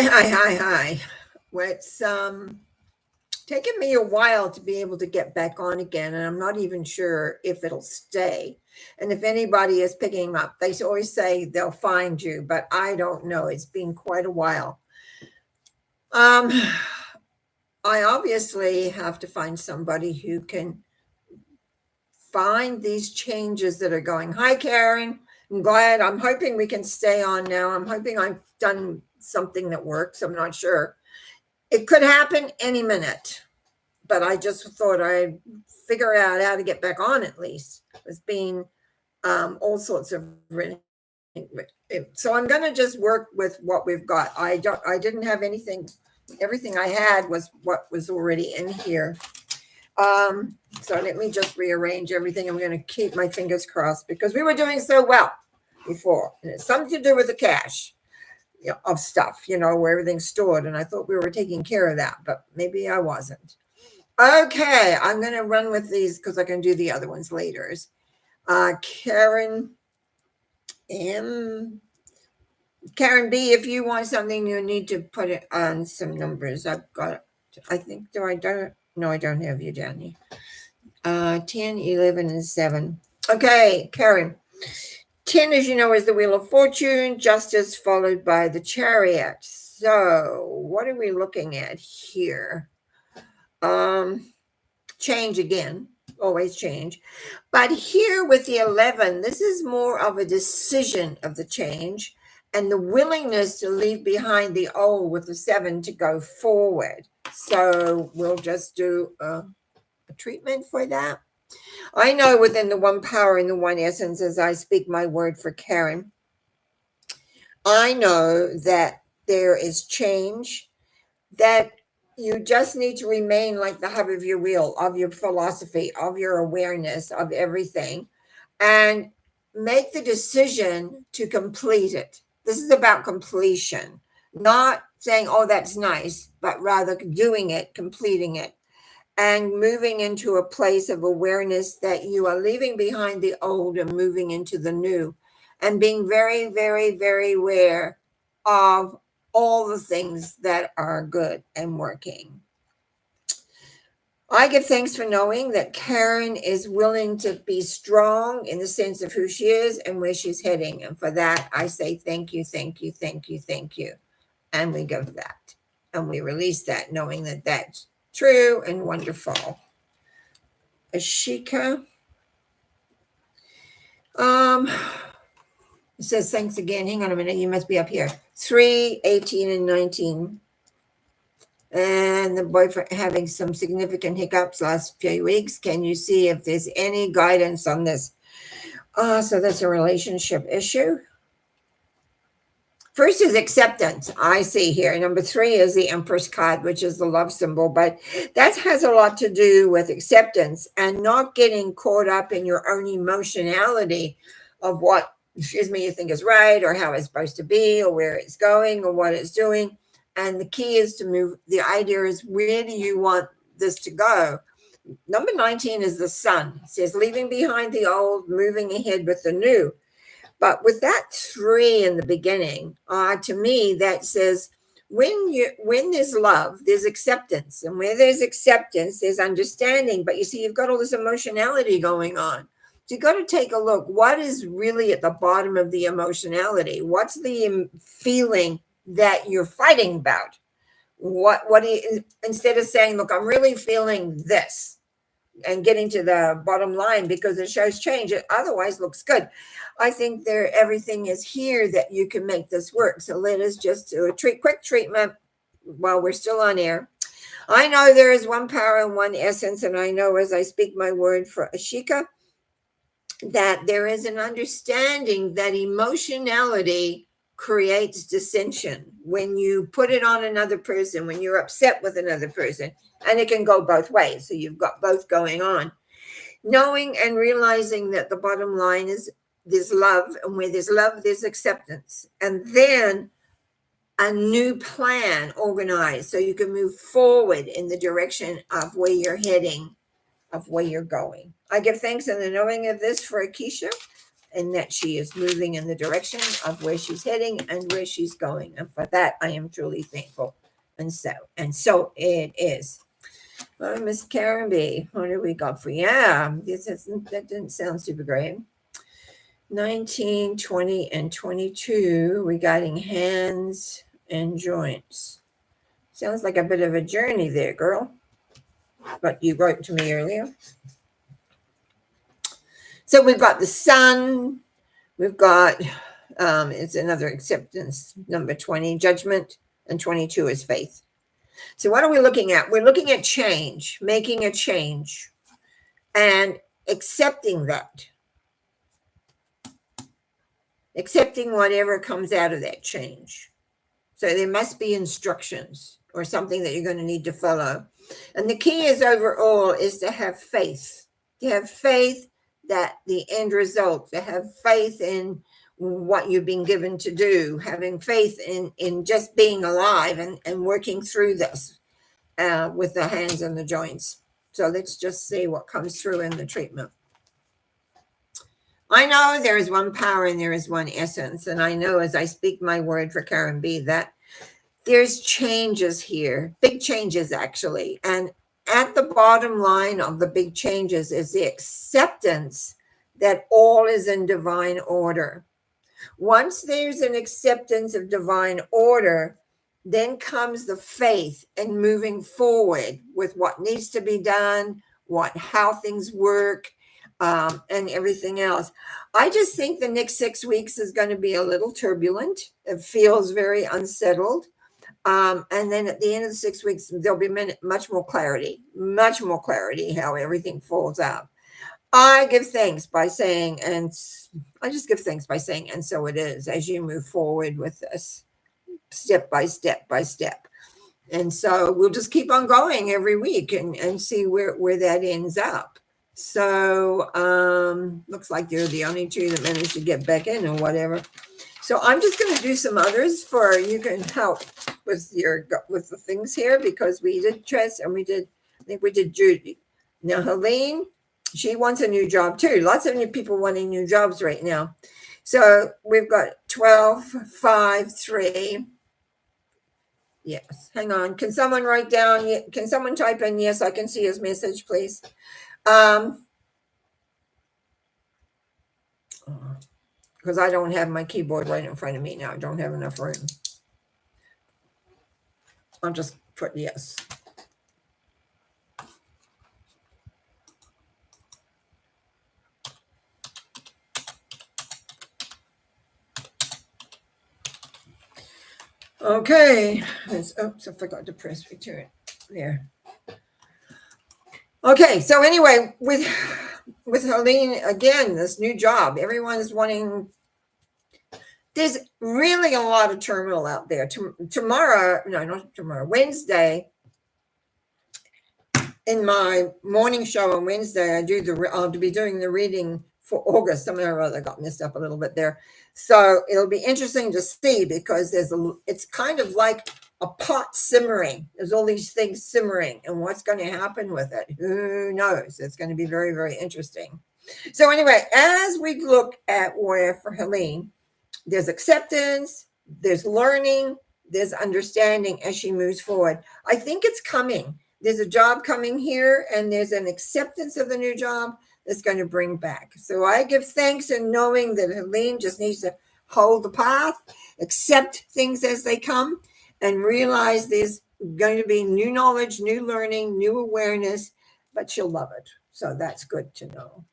Hi. Well, it's taken me a while to be able to get back on again, and I'm not even sure if it'll stay. And if anybody is picking up, they always say they'll find you, but I don't know. It's been quite a while. Um, I obviously have to find somebody who can find these changes that are going. Hi, Karen. I'm glad. I'm hoping we can stay on now. I'm hoping I've done something that works. I'm not sure. It could happen any minute, but I just thought I'd figure out how to get back on at least. It's been all sorts of so I'm going to just work with what we've got. I didn't have anything. Everything I had was what was already in here. So let me just rearrange everything. I'm going to keep my fingers crossed because we were doing so well before, and it's something to do with the cash, of stuff, where everything's stored. And I thought we were taking care of that, but maybe I wasn't. Okay, I'm going to run with these because I can do the other ones later. Karen M. Karen B, if you want something, you need to put it on some numbers. I've got, I think, I don't have you down here. 10, 11, and 7. Okay, Karen. 10, as you know, is the Wheel of Fortune, Justice followed by the Chariot. So what are we looking at here? Change again, always change. But here with the 11, this is more of a decision of the change and the willingness to leave behind the old with the 7 to go forward. So we'll just do a treatment for that. I know within the one power and the one essence, as I speak my word for Karen, I know that there is change, that you just need to remain like the hub of your wheel, of your philosophy, of your awareness of everything, and make the decision to complete it. This is about completion, not saying, oh, that's nice, but rather doing it, completing it, and moving into a place of awareness that you are leaving behind the old and moving into the new, and being very, very, very aware of all the things that are good and working. I give thanks for knowing that Karen is willing to be strong in the sense of who she is and where she's heading. And for that, I say thank you, thank you, thank you, thank you. And we go to that. And we release that, knowing that that's true and wonderful. Ashika. It says, thanks again. Hang on a minute. You must be up here. 3, 18, and 19. And the boyfriend having some significant hiccups last few weeks. Can you see if there's any guidance on this? So that's a relationship issue. First is acceptance, I see here. Number 3 is the Empress card, which is the love symbol. But that has a lot to do with acceptance and not getting caught up in your own emotionality of what, you think is right, or how it's supposed to be, or where it's going, or what it's doing. And the key is to move. The idea is, where do you want this to go? Number 19 is the Sun. It says, leaving behind the old, moving ahead with the new. But with that 3 in the beginning, to me, that says when there's love, there's acceptance. And where there's acceptance, there's understanding. But you see, you've got all this emotionality going on. So you've got to take a look. What is really at the bottom of the emotionality? What's the feeling that you're fighting about? What do you, instead of saying, look, I'm really feeling this, and getting to the bottom line, because it shows change. It otherwise looks good. I think everything is here that you can make this work. So let us just do a quick treatment while we're still on air. I know there is one power and one essence, and I know as I speak my word for Ashika, that there is an understanding that emotionality creates dissension when you put it on another person, when you're upset with another person, and it can go both ways. So you've got both going on. Knowing and realizing that the bottom line is there's love, and where there's love, there's acceptance. And then a new plan organized so you can move forward in the direction of where you're heading, of where you're going. I give thanks in the knowing of this for Akisha. and that she is moving in the direction of where she's heading and where she's going. And for that, I am truly thankful. And so it is. Well, Miss Karen B, what do we got for you? Yeah, that didn't sound super great. 19, 20, and 22 regarding hands and joints. Sounds like a bit of a journey there, girl. But you wrote to me earlier. So we've got the sun. We've got, it's another acceptance, number 20, judgment, and 22 is faith. So what are we looking at? We're looking at change, making a change, and accepting that. Accepting whatever comes out of that change. So there must be instructions or something that you're going to need to follow. And the key is overall is to have faith. To have faith that the end result, to have faith in what you've been given to do, having faith in just being alive and working through this with the hands and the joints. So let's just see what comes through in the treatment. I know there is one power and there is one essence. And I know as I speak my word for Karen B that there's changes here, big changes actually. And at the bottom line of the big changes is the acceptance that all is in divine order. Once there's an acceptance of divine order, then comes the faith and moving forward with what needs to be done, how things work, and everything else. I just think the next 6 weeks is going to be a little turbulent. It feels very unsettled. And then at the end of the 6 weeks, there'll be much more clarity how everything falls out. I give thanks by saying, and I just give thanks by saying, and so it is, as you move forward with this step by step by step. And so we'll just keep on going every week and see where that ends up. So looks like they're the only two that managed to get back in or whatever. So I'm just going to do some others for you can help with the things here, because we did Tress and I think we did Judy. Now Helene, she wants a new job too. Lots of new people wanting new jobs right now. So we've got 12, 5, 3. Yes, hang on. Can someone write down? Can someone type in yes, I can see his message, please? Because I don't have my keyboard right in front of me now. I don't have enough room. I'll just put yes. Okay. Oops, I forgot to press return. There. Okay, so anyway, with Helene, again, this new job, everyone's wanting. There's really a lot of turmoil out there. Wednesday, in my morning show on Wednesday, I'll be doing the reading for August. Somehow or other got messed up a little bit there. So it'll be interesting to see, because it's kind of like a pot simmering. There's all these things simmering, and what's going to happen with it? Who knows? It's going to be very, very interesting. So anyway, as we look at where for Helene, there's acceptance, there's learning, there's understanding as she moves forward. I think it's coming. There's a job coming here, and there's an acceptance of the new job that's going to bring back. So I give thanks in knowing that Helene just needs to hold the path, accept things as they come, and realize there's going to be new knowledge, new learning, new awareness, but she'll love it. So that's good to know.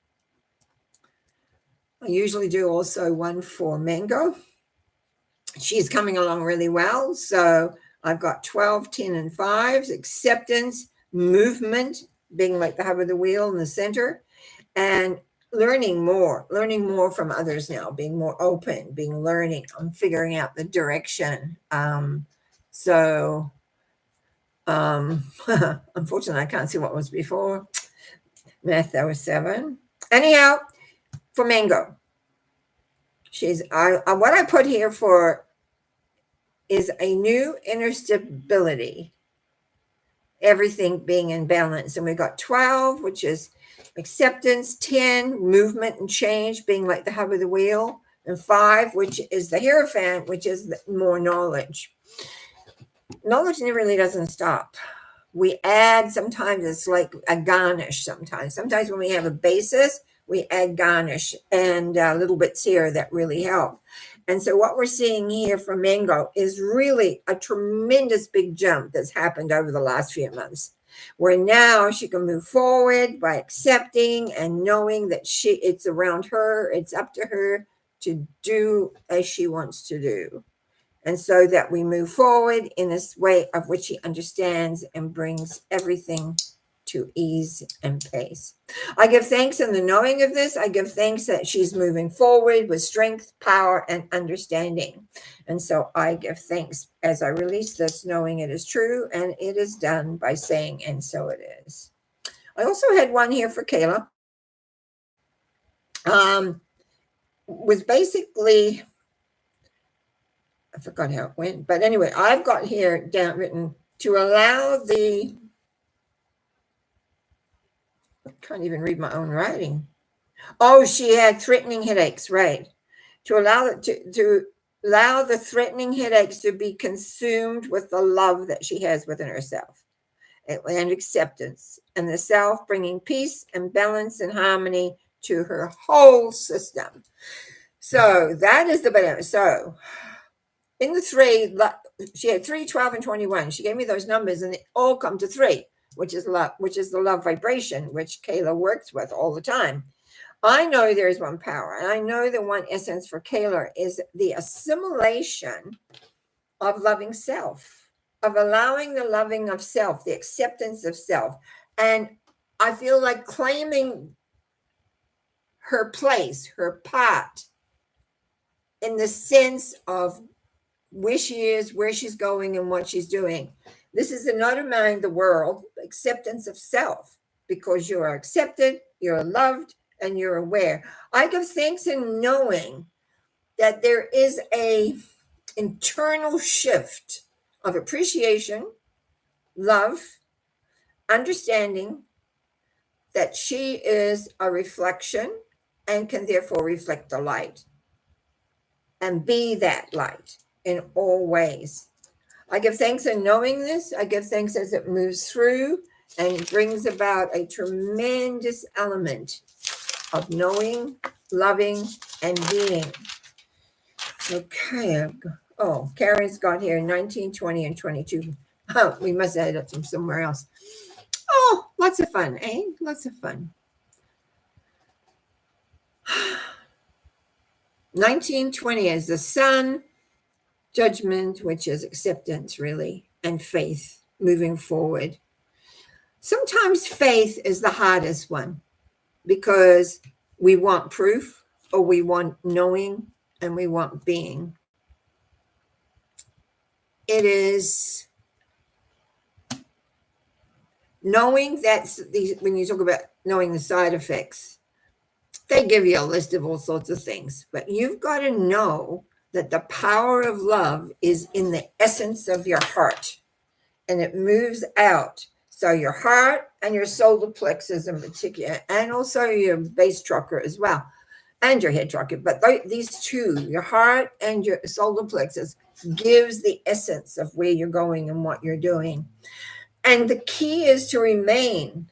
I usually do also one for Mango. She's coming along really well. So I've got 12, 10, and 5s, acceptance, movement, being like the hub of the wheel in the center, and learning more from others now, being more open, learning, I'm figuring out the direction. Unfortunately, I can't see what was before. Math, that was 7. Anyhow, for Mango, what I put here for is a new inner stability. everything being in balance. And we got 12, which is acceptance, 10, movement and change, being like the hub of the wheel, and 5, which is the Hierophant, which is more knowledge. Knowledge really doesn't stop. We add, sometimes it's like a garnish sometimes when we have a basis, we add garnish and little bits here that really help. And so what we're seeing here from Mango is really a tremendous big jump that's happened over the last few months, where now she can move forward by accepting and knowing that it's around her, it's up to her to do as she wants to do. And so that we move forward in this way of which she understands and brings everything to ease and pace. I give thanks in the knowing of this. I give thanks that she's moving forward with strength, power, and understanding. And so I give thanks as I release this, knowing it is true and it is done by saying, and so it is. I also had one here for Kayla. Was basically, I forgot how it went, but anyway, I've got here down written to allow the, I can't even read my own writing. Oh, she had threatening headaches, right? To allow the threatening headaches to be consumed with the love that she has within herself and acceptance, and the self bringing peace and balance and harmony to her whole system. So that is the benefit. So in the 3, she had 3, 12, and 21. She gave me those numbers and they all come to 3, which is love, which is the love vibration, which Kayla works with all the time. I know there's one power, and I know the one essence for Kayla is the assimilation of loving self, of allowing the loving of self, the acceptance of self. And I feel like claiming her place, her part, in the sense of where she is, where she's going, and what she's doing. This is another mind the world, acceptance of self, because you are accepted, you're loved, and you're aware. I give thanks in knowing that there is a internal shift of appreciation, love, understanding that she is a reflection and can therefore reflect the light and be that light in all ways. I give thanks in knowing this. I give thanks as it moves through and brings about a tremendous element of knowing, loving, and being. Okay. Oh, Karen's got here 19, 20, and 22. Oh, we must have it from somewhere else. Oh, lots of fun, eh? Lots of fun. 1920 is the sun, judgment, which is acceptance, really, and faith moving forward. Sometimes faith is the hardest one because we want proof, or we want knowing, and we want being. It is knowing that's when you talk about knowing the side effects, they give you a list of all sorts of things, but you've got to know that the power of love is in the essence of your heart, and it moves out. So your heart and your solar plexus in particular, and also your base chakra as well, and your head chakra. But these two, your heart and your solar plexus, gives the essence of where you're going and what you're doing. And the key is to remain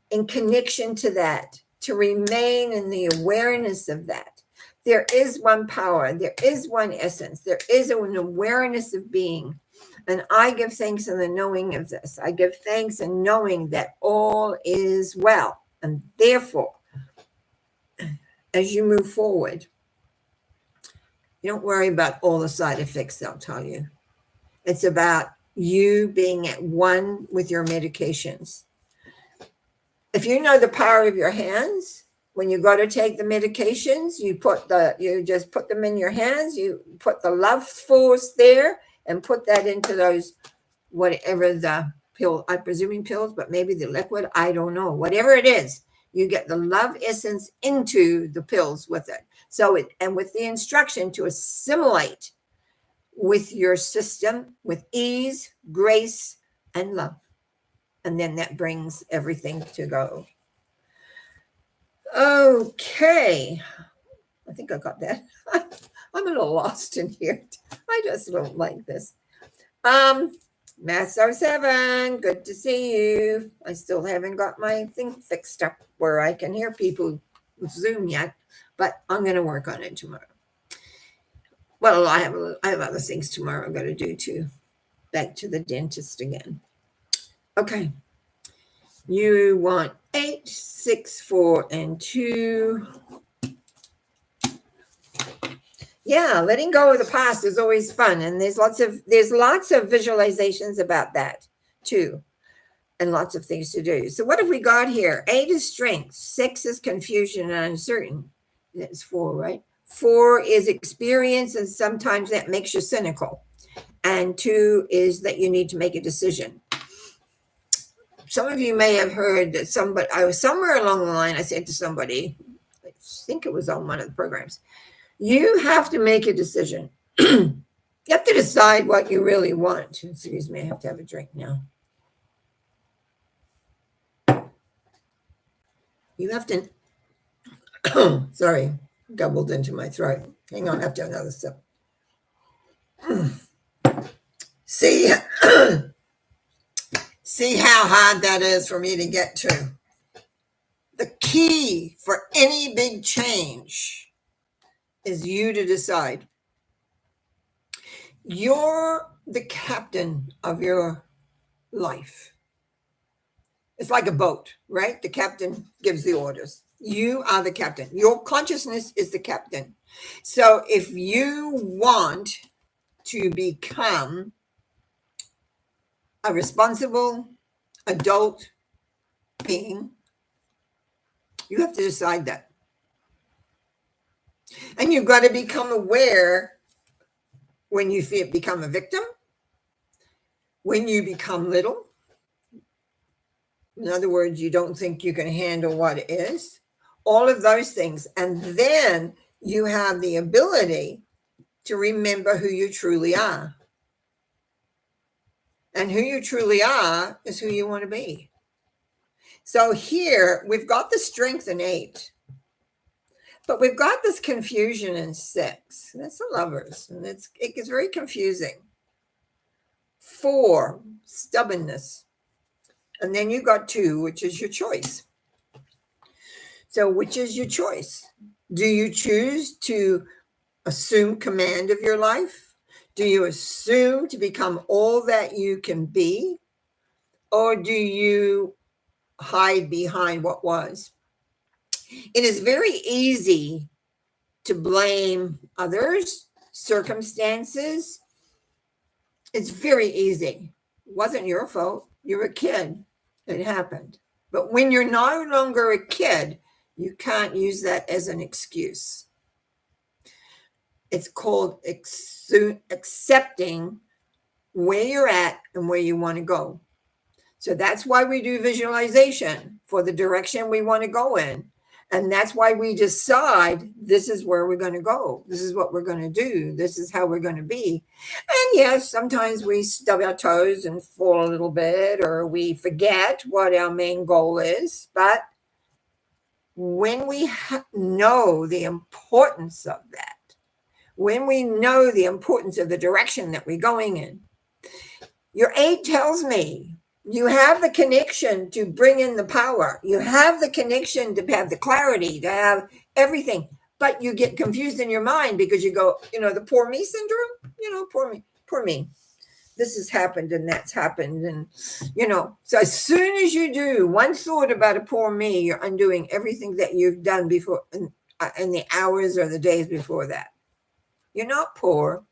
in connection to that, to remain in the awareness of that. There is one power, there is one essence, there is an awareness of being. And I give thanks in the knowing of this. I give thanks in knowing that all is well. And therefore, as you move forward, you don't worry about all the side effects they'll tell you. It's about you being at one with your medications. If you know the power of your hands, when you go to take the medications, you just put them in your hands, you put the love force there and put that into those, whatever the pill, I'm presuming pills, but maybe the liquid, I don't know, whatever it is, you get the love essence into the pills with it. So and with the instruction to assimilate with your system with ease, grace, and love. And then that brings everything to go. Okay. I think I got that. I'm a little lost in here. I just don't like this. Math 07, good to see you. I still haven't got my thing fixed up where I can hear people with Zoom yet, but I'm going to work on it tomorrow. Well, I have other things tomorrow I've got to do too. Back to the dentist again. Okay. You want 8, 6, 4, and 2. Yeah, letting go of the past is always fun, and there's lots of visualizations about that too, and lots of things to do. So what have we got here? 8 is strength, 6 is confusion and uncertain. That's 4, right? 4 is experience, and sometimes that makes you cynical. And 2 is that you need to make a decision. Some of you may have heard that I was somewhere along the line, I said to somebody, I think it was on one of the programs, you have to make a decision. You have to decide what you really want. Excuse me, I have to have a drink now. You have to, sorry, gobbled into my throat. Hang on, I have to have another sip. See, see how hard that is for me to get to. The key for any big change is you to decide. You're the captain of your life. It's like a boat, right? The captain gives the orders. You are the captain. Your consciousness is the captain. So if you want to become a responsible adult being, you have to decide that. And you've got to become aware when you become a victim, when you become little. In other words, you don't think you can handle what is. All of those things. And then you have the ability to remember who you truly are. And who you truly are is who you want to be. So here we've got the strength in 8. But we've got this confusion in 6. That's the Lovers. And it gets very confusing. 4, stubbornness. And then you got 2, which is your choice. So which is your choice? Do you choose to assume command of your life? Do you assume to become all that you can be? Or do you hide behind what was? It is very easy to blame others, circumstances. It's very easy. It wasn't your fault. You're a kid. It happened. But when you're no longer a kid, you can't use that as an excuse. It's called accepting where you're at and where you want to go. So that's why we do visualization for the direction we want to go in. And that's why we decide this is where we're going to go. This is what we're going to do. This is how we're going to be. And yes, sometimes we stub our toes and fall a little bit, or we forget what our main goal is. But when we know the importance of that, when we know the importance of the direction that we're going in, your 8 tells me you have the connection to bring in the power. You have the connection to have the clarity, to have everything. But you get confused in your mind because you go, the poor me syndrome, poor me. This has happened and that's happened. And, so as soon as you do one thought about a poor me, you're undoing everything that you've done before in the hours or the days before that. You're not poor.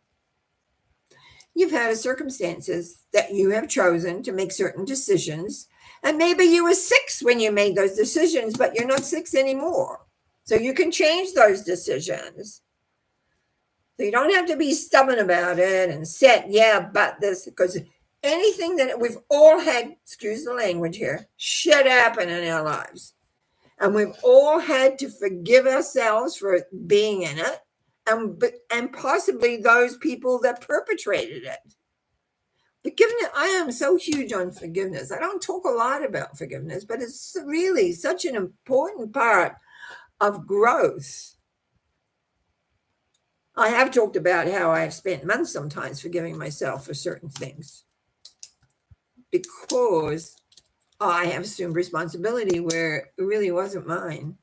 You've had circumstances that you have chosen to make certain decisions. And maybe you were 6 when you made those decisions, but you're not 6 anymore. So you can change those decisions. So you don't have to be stubborn about it and but this, because anything that we've all had, excuse the language here, shit happen in our lives. And we've all had to forgive ourselves for being in it. And possibly those people that perpetrated it. Forgiveness, I am so huge on forgiveness. I don't talk a lot about forgiveness, but it's really such an important part of growth. I have talked about how I've spent months sometimes forgiving myself for certain things because I have assumed responsibility where it really wasn't mine.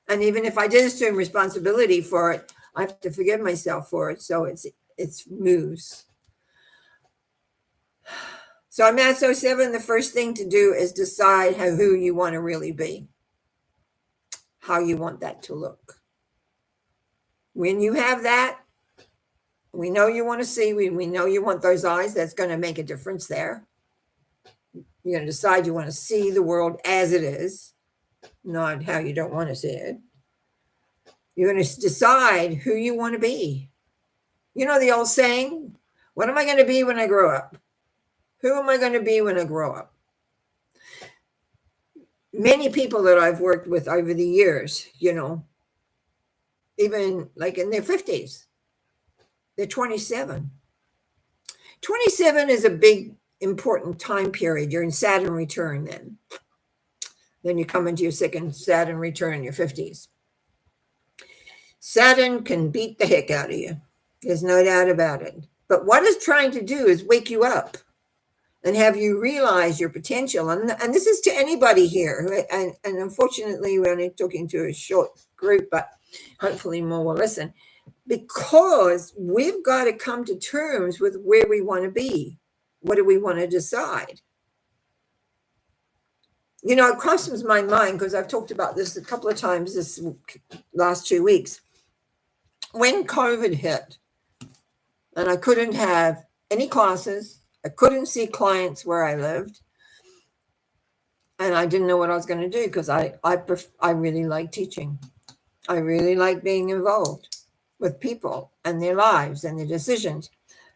And even if I did assume responsibility for it, I have to forgive myself for it. So it's moves. So I'm at So7. The first thing to do is decide who you want to really be, how you want that to look. When you have that, we know you want to see, we know you want those eyes. That's going to make a difference there. You're going to decide you want to see the world as it is, not how you don't want to see it. You're going to decide who you want to be. You know the old saying, what am I going to be when I grow up? Who am I going to be when I grow up? Many people that I've worked with over the years, even like in their 50s, they're 27. 27 is a big, important time period. You're in Saturn return then. Then you come into your second Saturn return in your 50s. Saturn can beat the heck out of you. There's no doubt about it. But what it's trying to do is wake you up and have you realize your potential. And this is to anybody here. And unfortunately, we're only talking to a short group, but hopefully more will listen. Because we've got to come to terms with where we want to be. What do we want to decide? It crosses my mind because I've talked about this a couple of times this last 2 weeks. When COVID hit and I couldn't have any classes, I couldn't see clients where I lived, and I didn't know what I was going to do because I really like teaching. I really like being involved with people and their lives and their decisions.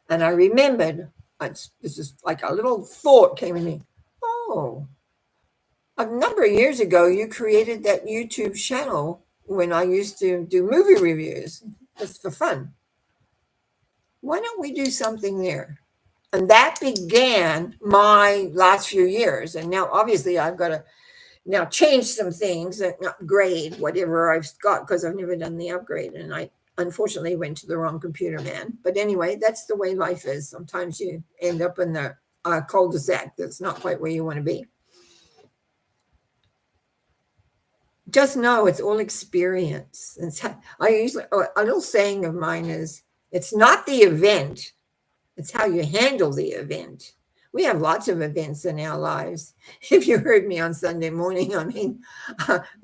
And I remembered, this is like a little thought came to me. Oh, a number of years ago, you created that YouTube channel when I used to do movie reviews just for fun. Why don't we do something there? And that began my last few years. And now, obviously, I've got to now change some things and upgrade whatever I've got because I've never done the upgrade. And I unfortunately went to the wrong computer man. But anyway, that's the way life is. Sometimes you end up in the cul-de-sac that's not quite where you want to be. Just know it's all experience. A little saying of mine is, it's not the event, it's how you handle the event. We have lots of events in our lives. If you heard me on Sunday morning,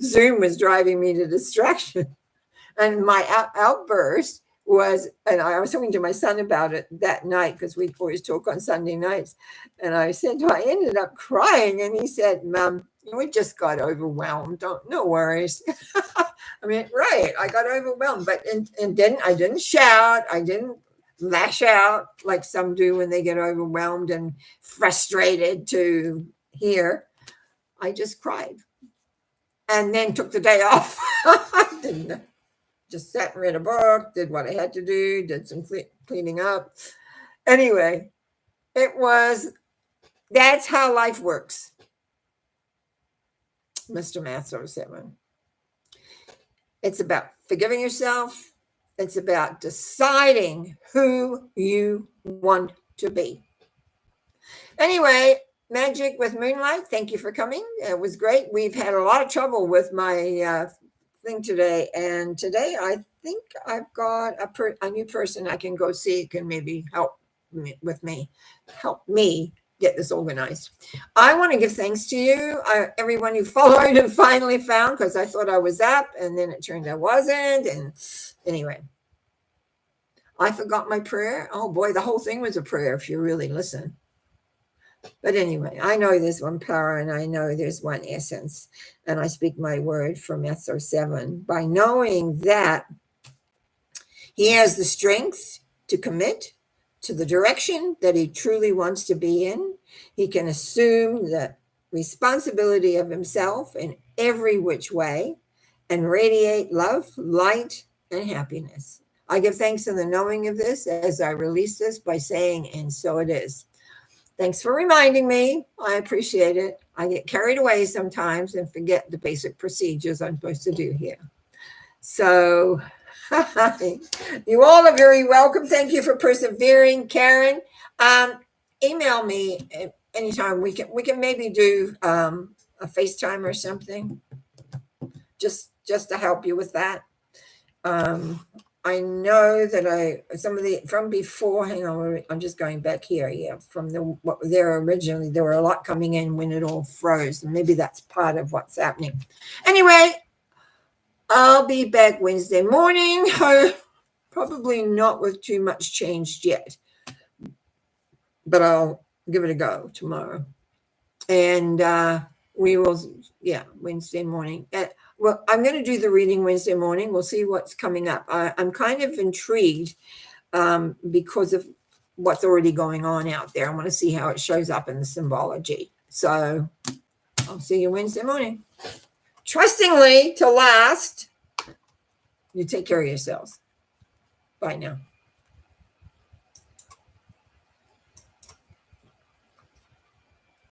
Zoom was driving me to distraction. And my outburst was, and I was talking to my son about it that night because we always talk on Sunday nights. And I said, I ended up crying. And he said, Mom, we just got overwhelmed. No worries. I mean, right. I got overwhelmed, but I didn't shout. I didn't lash out like some do when they get overwhelmed and frustrated to hear. I just cried and then took the day off. I didn't. Just sat and read a book, did what I had to do, did some cleaning up. Anyway, that's how life works. Mr. Math 07. It's about forgiving yourself. It's about deciding who you want to be. Anyway, Magic with Moonlight, thank you for coming. It was great. We've had a lot of trouble with my thing today. And today I think I've got a new person I can go see can maybe help me get this organized. I want to give thanks to you, everyone who followed and finally found, because I thought I was up and then it turned I wasn't. And anyway, I forgot my prayer. Oh boy, the whole thing was a prayer if you really listen. But anyway, I know there's one power and I know there's one essence. And I speak my word from SO7 by knowing that he has the strength to commit to the direction that he truly wants to be in. He can assume the responsibility of himself in every which way and radiate love, light, and happiness. I give thanks in the knowing of this as I release this by saying, and so it is. Thanks for reminding me. I appreciate it. I get carried away sometimes and forget the basic procedures I'm supposed to do here. So you all are very welcome. Thank you for persevering, Karen. Email me anytime. We can maybe do a FaceTime or something, just to help you with that. I know that some of the from before. Hang on, I'm just going back here. Yeah, from what there originally, there were a lot coming in when it all froze, and maybe that's part of what's happening. Anyway, I'll be back Wednesday morning. Probably not with too much changed yet, but I'll give it a go tomorrow. And we will, Wednesday morning. Well, I'm going to do the reading Wednesday morning. We'll see what's coming up. I'm kind of intrigued because of what's already going on out there. I want to see how it shows up in the symbology. So I'll see you Wednesday morning. Trustingly to last. You take care of yourselves. Bye now.